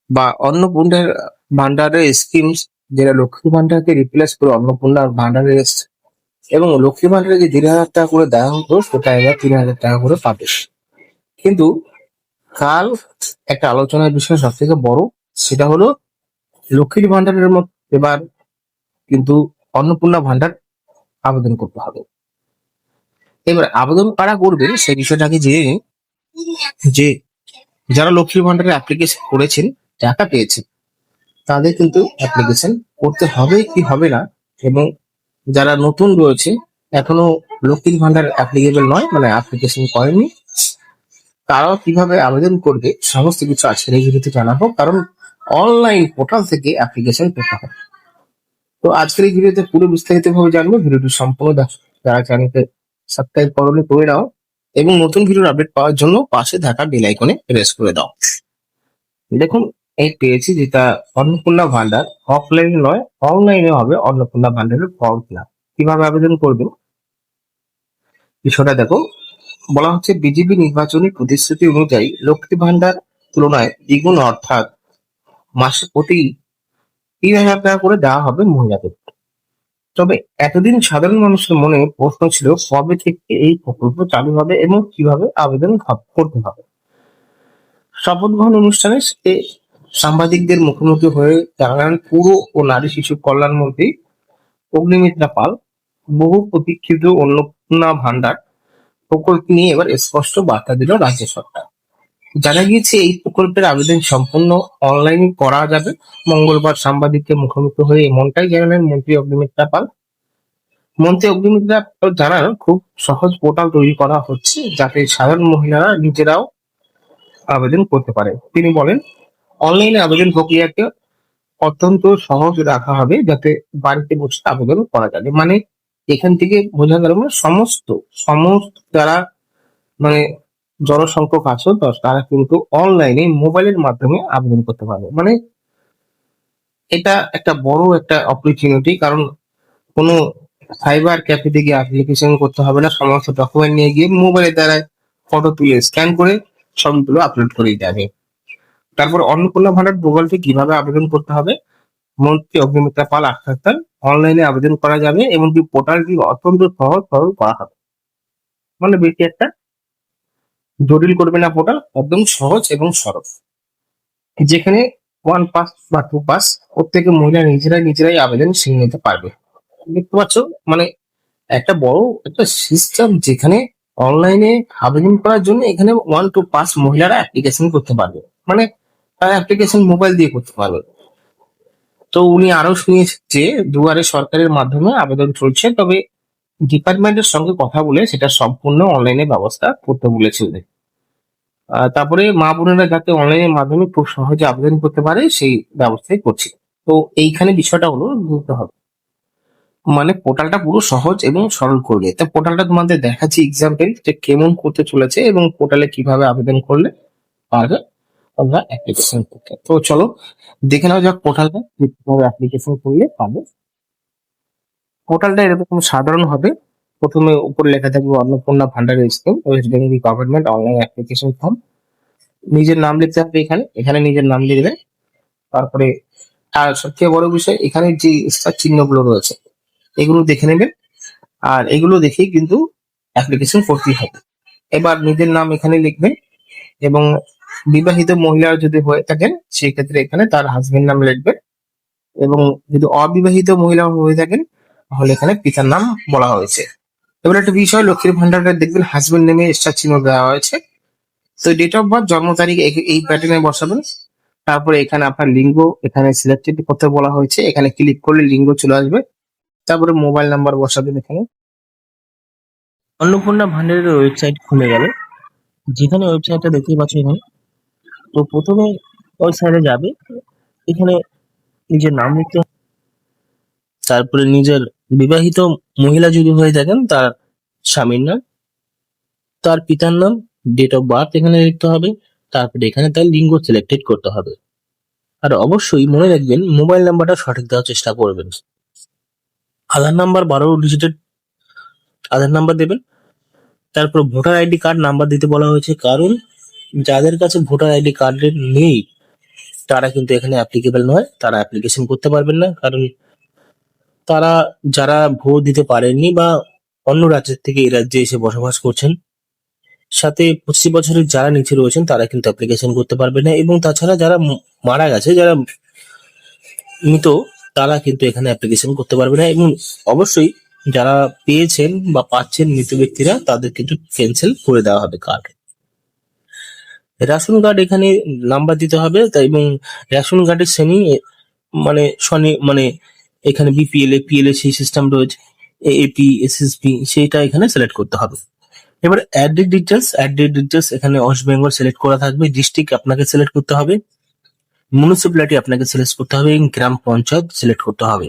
বা অন্নপূর্ণার ভান্ডারের স্কিমস, যেটা লক্ষ্মী ভান্ডারকে রিপ্লেস করে অন্নপূর্ণার ভান্ডারে এসছে। এবং লক্ষ্মী ভান্ডারে যে 1,500 টাকা করে দেওয়া হতো সেটা এবার 3,000 টাকা করে পাবে। কিন্তু কাল একটা আলোচনার বিষয় সব থেকে বড়, সেটা হলো লক্ষ্মীর ভান্ডারের মতো এবার কিন্তু অন্নপূর্ণা ভান্ডার আবেদন করতে হবে। এবার আবেদন কারা করবে সেই বিষয়টাকে জেনে নিই। যে যারা লক্ষ্মীর ভান্ডারের অ্যাপ্লিকেশন করেছেন, টাকা পেয়েছেন, তাদের কিন্তু অ্যাপ্লিকেশন করতে হবে কি হবে না, এবং যারা নতুন রয়েছে, এখনো লক্ষ্মীর ভান্ডার অ্যাপ্লিকেবল নয়, মানে অ্যাপ্লিকেশন করেনি, তারাও কিভাবে আবেদন করবে সমস্ত কিছু আজকের এই ভিডিওতে জানাবো। কারণ অনলাইন পোর্টাল থেকে অ্যাপ্লিকেশন করতে হবে। তো আজকের এই ভিডিওতে পুরো বিস্তারিত ভাবে জানবো। ভিডিওটি সম্পূর্ণ দেখো। যারা চ্যানেলকে সাবস্ক্রাইব করোনি করে নাও, এবং নতুন ভিডিওর আপডেট পাওয়ার জন্য পাশে থাকা বেল আইকনে প্রেস করে দাও। দেখুন, এই পেয়েছি যেটা অন্নপূর্ণা ভান্ডার, অফলাইনে নয় অনলাইনে হবে অন্নপূর্ণা ভান্ডারের ফর্ম ফিল আপ। কিভাবে আবেদন করবেন বিষয়টা দেখো। বলা হচ্ছে বিজেপি নির্বাচনী প্রতিশ্রুতি অনুযায়ী লক্ষ্মী ভান্ডার তুলনায় দ্বিগুণ, অর্থাৎ মাসে প্রতি 3,000 টাকা করে দেওয়া হবে মহিলাদের। তবে এতদিন সাধারণ মানুষের মনে প্রশ্ন ছিল কবে থেকে এই প্রকল্প চালু হবে এবং কিভাবে আবেদন করতে হবে। শপথ গ্রহণ অনুষ্ঠানে সে সাংবাদিকদের মুখোমুখি হয়ে জানালেন পুর ও নারী শিশু কল্যাণ মন্ত্রী অগ্নিমিত্রা পাল। বহু প্রতীক্ষিত অন্নপূর্ণা ভান্ডার প্রকল্প নিয়ে এবার স্পষ্ট বার্তা দিল রাজ্য সরকার। জানা গিয়েছে এই প্রকল্পের আবেদন সম্পূর্ণ অনলাইনে করা যাবে। মঙ্গলবার সাংবাদিকদের মুখোমুখি হয়ে এমনটাই জানালেন মন্ত্রী অগ্নিমিত্রা পাল। মন্ত্রী অগ্নিমিত্রা পাল জানান, খুব সহজ পোর্টাল তৈরি করা হচ্ছে যাতে সাধারণ মহিলারা নিজেরাও আবেদন করতে পারে। তিনি বলেন, অনলাইনে আবেদন প্রক্রিয়াকে অত্যন্ত সহজ রাখা হবে যাতে বাড়িতে বসে আবেদন করা যাবে। মানে এখান থেকে বোঝা গেল মানে সমস্ত সমস্ত যারা মানে জনসংখ্যক আছে তো তারা কিন্তু অনলাইনে মোবাইলের মাধ্যমে আবেদন করতে পারবে। মানে এটা একটা বড় একটা অপরচুনিটি। কারণ কোনো সাইবার ক্যাফেতে গিয়ে অ্যাপ্লিকেশন করতে হবে না, সমস্ত ডকুমেন্ট নিয়ে গিয়ে মোবাইলের দ্বারা ফটো তুলে স্ক্যান করে সবগুলো আপলোড করে যাবে। তারপর অন্নপূর্ণা ভান্ডার প্রকল্পে কিভাবে আবেদন করতে হবে, মন্ত্রী অগ্নিমিত্রা পাল আখ্যান, অনলাইনে আবেদন করা যাবে এমনকি পোর্টালটি অত্যন্ত সহজ সরল করা হবে। মানে বেশি একটা জটিল করবে না পোর্টাল, একদম সহজ এবং সরল। যেখানে 1 পাস বা 2 পাস প্রত্যেকে মহিলা নিজেরাই আবেদন শিখে নিতে পারবে। দেখতে পাচ্ছ, মানে একটা বড় একটা সিস্টেম যেখানে অনলাইনে আবেদন করার জন্য এখানে 1 to 5 মহিলারা অ্যাপ্লিকেশন করতে পারবে। মানে তারা অ্যাপ্লিকেশন মোবাইল দিয়ে করতে পারবে। তো উনি আরো শুনিয়েছেন যে দুয়ারে সরকারের মাধ্যমে আবেদন চলছে, তবে ডিপার্টমেন্টের সঙ্গে কথা বলে সেটা সম্পূর্ণ অনলাইনে ব্যবস্থা করতে বলেছিলেন। তারপরে মা বোনেরা যাতে অনলাইনের মাধ্যমে খুব সহজে আবেদন করতে পারে সেই ব্যবস্থাই করছি। তো এইখানে বিষয়টা হলো বুঝতে হবে, মানে পোর্টালটা পুরো সহজ এবং সরল করবে। তা পোর্টালটা তোমাদের দেখাচ্ছি এক্সাম্পল যে কেমন করতে চলেছে এবং পোর্টালে কিভাবে আবেদন করলে পারবে আমরা অ্যাপ্লিকেশন করতে। তো চলো দেখে নাও যাক পোর্টালটা কিভাবে অ্যাপ্লিকেশন করলে পাবে। পোর্টালটা এরকম সাধারণ হবে। প্রথমে উপরে লেখা থাকবে Annapurna Bhandar scheme West Bengal government online application form. নিজের নাম লিখতে হবে, এখানে এখানে নিজের নাম লিখবে। তারপরে আর সবচেয়ে বড় বিষয়, এখানে যে স্টার চিহ্নগুলো রয়েছে এগুলো দেখে নেবেন। আর এগুলো দেখেই কিন্তু অ্যাপ্লিকেশন করতেই হবে। এবার নিজের নাম এখানে লিখবেন, এবং বিবাহিত মহিলা যদি হয়ে থাকেন সেক্ষেত্রে এখানে তার হাজবেন্ড নাম লিখবেন, এবং যদি অবিবাহিত মহিলা হয়ে থাকেন তাহলে এখানে পিতার নাম বলা হয়েছে। এবার একটা বিষয়, লক্ষ্মীর ভান্ডারটা দেখবেন হাজবেন্ড নেমে স্টার চিহ্ন দেওয়া হয়েছে। তো ডেট অফ বার্থ, জন্ম তারিখ এই প্যাটার্নে বসাবেন। তারপরে এখানে আপনার লিঙ্গ এখানে সিলেক্টেড করতে বলা হয়েছে, এখানে ক্লিক করলে লিঙ্গ চলে আসবে। তারপরে মোবাইল নাম্বার বসাবেন এখানে। অন্নপূর্ণা ভান্ডারের ওয়েবসাইট খুলে গেল, যেখানে ওয়েবসাইটটা দেখতেই পাচ্ছ এখানে। তো প্রথমে ওই সাইডে যাবে, এখানে নিজের নাম লিখতে হবে। তারপরে নিজের বিবাহিত মহিলা যদি হয়ে থাকেন তার স্বামীর নাম, তার পিতার নাম, ডেট অফ বার্থ এখানে লিখতে হবে। তারপরে এখানে তার লিঙ্গ সিলেক্টেড করতে হবে। আর অবশ্যই মনে রাখবেন মোবাইল নাম্বারটা সঠিক দেওয়ার চেষ্টা করবেন। আধার নাম্বার 12 ডিজিটের আধার নাম্বার দেবেন। তারপর ভোটার আইডি কার্ড নাম্বার দিতে বলা হয়েছে, কারণ যাদের কাছে ভোটার আইডি কার্ড নেই তারা কিন্তু এখানে অ্যাপ্লিকেবল নয়, তারা অ্যাপ্লিকেশন করতে পারবেন না, কারণ তারা যারা ভোট দিতে পারেননি বা অন্য রাজ্যের থেকে এই রাজ্যে এসে বসবাস করছেন, সাথে 25 বছরের যারা নিচে রয়েছেন তারা কিন্তু অ্যাপ্লিকেশন করতে পারবে না, এবং তাছাড়া যারা মারা গেছে, যারা মৃত, তারা কিন্তু এখানে অ্যাপ্লিকেশন করতে পারবে না। এবং অবশ্যই যারা পেয়েছেন বা পাচ্ছেন মৃত ব্যক্তিরা, তাদের কিন্তু ক্যান্সেল করে দেওয়া হবে কার্ড। রেশন কার্ড এখানে নাম্বার দিতে হবে, তাই এবং রেশন কার্ডের শ্রেণী মানে এখানে বিপিএল এপিএল সেই সিস্টেম রয়েছে, এপি এসএসপি সেটা এখানে সিলেক্ট করতে হবে। এবার অ্যাড্রেস এখানে ওয়েস্ট বেঙ্গল সিলেক্ট করা থাকবে, ডিস্ট্রিক্ট আপনাকে সিলেক্ট করতে হবে, মিউনিসিপ্যালিটি আপনাকে সিলেক্ট করতে হবে, এবং গ্রাম পঞ্চায়েত সিলেক্ট করতে হবে,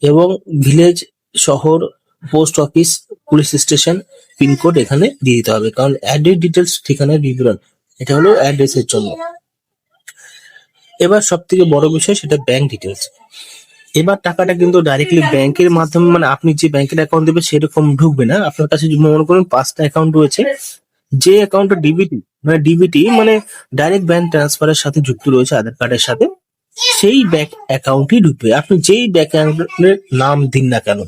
এবং ভিলেজ, শহর, post office, police station, pin code এখানে দিয়ে দিতে হবে, কারণ অ্যাড্রেস ডিটেলস ঠিকানার বিবরণ, এটা হলো অ্যাড্রেসের জন্য। এবার সব থেকে বড় বিষয় সেটা ব্যাংক ডিটেলস। এবার টাকাটা কিন্তু ডাইরেক্টলি ব্যাংকের মাধ্যমে, মানে আপনি যে ব্যাংকের অ্যাকাউন্ট দেবেন সেরকম ঢুকবে না। আপনার কাছে যদি মনে করুন 5টা অ্যাকাউন্ট রয়েছে, যে অ্যাকাউন্টটা ডিবিটি মানে ডাইরেক্ট ব্যাংক ট্রান্সফারের সাথে যুক্ত রয়েছে আধার কার্ডের সাথে, সেই ব্যাংক অ্যাকাউন্টই ঢুকবে, আপনি যেই ব্যাংক অ্যাকাউন্টের নাম দিন না কেন।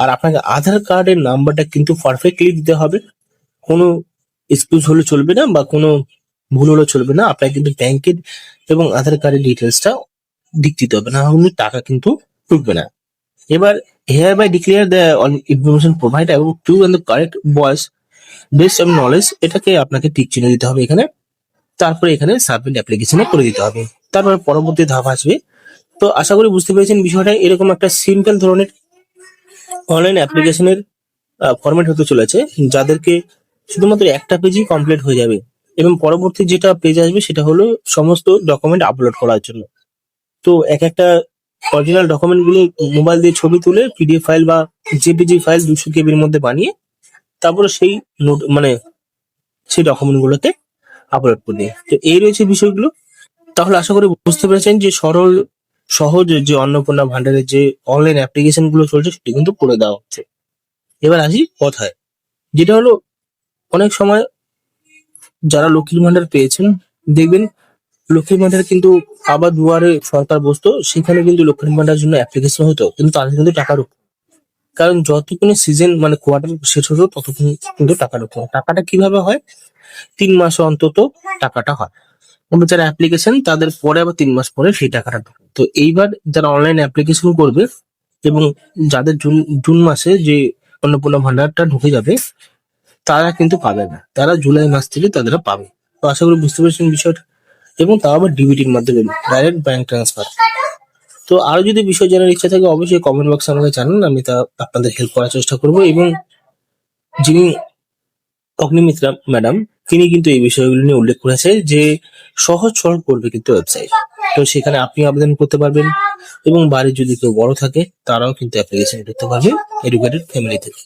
আর আপনাকে আধার কার্ডের নাম্বারটা কিন্তু পারফেক্টলি দিতে হবে, কোনো এক্সকিউজ হলে চলবে না বা কোনো ভুল হলে চলবে না। আপনাকে কিন্তু ব্যাংকের এবং আধার কার্ডের ডিটেলসটা দিতে হবে, না হলে টাকা কিন্তু ঢুকবে না। এবার hereby declare the information provide এবং true and the correct voice based on knowledge, এটাকে আপনাকে টিক চিহ্ন দিতে হবে এখানে। তারপরে এখানে সাবমিট অ্যাপ্লিকেশনে করে দিতে হবে, তারপরে পরবর্তী ধাপ আসবে। তো আশা করি বুঝতে পেরেছেন বিষয়টা। এরকম একটা সিম্পল ধরনের অনলাইন অ্যাপ্লিকেশনের ফরম্যাট হতে চলেছে, যাদেরকে শুধুমাত্র একটা পেজই কমপ্লিট হয়ে যাবে, এবং পরবর্তী যেটা পেজ আসবে সেটা হলো সমস্ত ডকুমেন্ট আপলোড করার জন্য। তো একটা অরিজিনাল ডকুমেন্ট গুলো মোবাইল দিয়ে ছবি তুলে পিডিএফ ফাইল বা জেপিজি ফাইল 200 কেবির মধ্যে বানিয়ে তারপরে সেই সেই ডকুমেন্ট গুলোকে আপলোড করে দিই। তো এই রয়েছে বিষয়গুলো। তাহলে আশা করি বুঝতে পেরেছেন যে সহজ যে অন্নপূর্ণা ভান্ডারের যে অনলাইন অ্যাপ্লিকেশন গুলো চলছে সেটি কিন্তু করে দেওয়া হচ্ছে। এবার আসি কথায়, যেটা হলো অনেক সময় যারা লক্ষ্মীর ভান্ডার পেয়েছেন, দেখবেন লক্ষ্মীর ভান্ডার কিন্তু আবার দুয়ারে সরকার বসতো, সেখানে কিন্তু লক্ষ্মীর ভান্ডারের জন্য অ্যাপ্লিকেশন হতো, কিন্তু তাদের কিন্তু টাকা ঢুকতো, কারণ যতক্ষণ সিজন মানে কোয়ার্টার শেষ হতো ততক্ষণ কিন্তু টাকা ঢুকতো। টাকাটা কিভাবে হয়? 3 মাস অন্তত টাকাটা হয়, কিন্তু যারা অ্যাপ্লিকেশন তাদের পরে আবার 3 মাস পরে সেই টাকাটা ঢুকে। তো এইবার যারা অনলাইন অ্যাপ্লিকেশন করবে এবং যাদের জুন জুন মাসে যে অন্নপূর্ণা ভান্ডারটা ঢুকে যাবে, তারা কিন্তু পাবে না, তারা জুলাই মাস থেকে তাদেরটা পাবে। তো আশা করি বুঝতে পেরেছেন বিষয়টা, এবং তাও আবার ডিবিটির মাধ্যমে, ডাইরেক্ট ব্যাংক ট্রান্সফার। তো আরো যদি বিষয় জানার ইচ্ছা থাকে অবশ্যই কমেন্ট বক্সে আমাকে জানান, আমি তা আপনাদের হেল্প করার চেষ্টা করব। এবং যিনি অগ্নিমিত্রা ম্যাডাম, তিনি কিন্তু এই বিষয়গুলো নিয়ে উল্লেখ করেছে যে সহজ সরল করবে কিন্তু ওয়েবসাইট। তো সেখানে আপনি আবেদন করতে পারবেন, এবং বাড়ির যদি কেউ বড় থাকে তারাও কিন্তু অ্যাপ্লিকেশন করতে পারবে এডুকেটেড ফ্যামিলি থেকে।